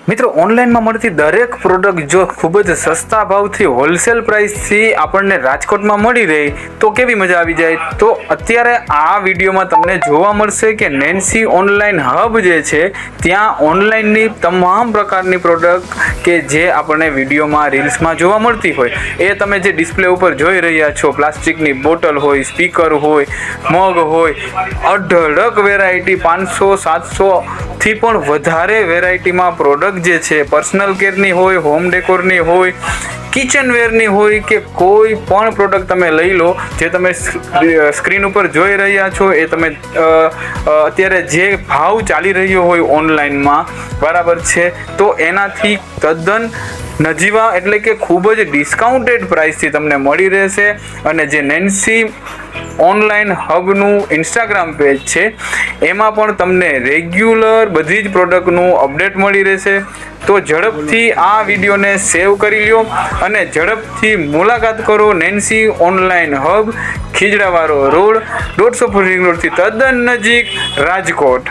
મિત્રો ઓનલાઈનમાં મળતી દરેક પ્રોડક્ટ જો ખૂબ જ સસ્તા ભાવથી હોલસેલ પ્રાઇસથી આપણને રાજકોટમાં મળી રહે તો કેવી મજા આવી જાય। તો અત્યારે આ વિડીયોમાં તમને જોવા મળશે કે નેન્સી ઓનલાઈન હબ જે છે ત્યાં ઓનલાઈનની તમામ પ્રકારની પ્રોડક્ટ કે જે આપણને વિડીયોમાં રીલ્સમાં જોવા મળતી હોય એ તમે જે ડિસ્પ્લે ઉપર જોઈ રહ્યા છો, પ્લાસ્ટિકની બોટલ હોય, સ્પીકર હોય, મગ હોય, અઢળક વેરાયટી 500-700થી પણ વધારે વેરાયટીમાં પ્રોડક્ટ જે છે પર્સનલ કેરની હોય, હોમ ડેકોરની હોય, કિચનવેરની હોય કે કોઈ પણ પ્રોડક્ટ તમે લઈ લો। જે તમે સ્ક્રીન ઉપર જોઈ રહ્યા છો એ તમે અત્યારે જે ભાવ ચાલી રહ્યો હોય ઓનલાઈનમાં બરાબર છે તો એનાથી તદ્દન નજીવા એટલે કે ખૂબ જ ડિસ્કાઉન્ટેડ પ્રાઇસથી તમને મળી રહેશે। અને જે નેન્સી ઓનલાઈન હબનું ઇન્સ્ટાગ્રામ પેજ છે એમાં પણ તમને રેગ્યુલર બધી જ પ્રોડક્ટનું અપડેટ મળી રહેશે। તો ઝડપથી આ વિડીયોને સેવ કરી લ્યો અને ઝડપથી મુલાકાત કરો નેન્સી ઓનલાઈન હબ, ખીજડાવાળો રોડ, 150 રિંગ રોડથી તદ્દન નજીક, રાજકોટ।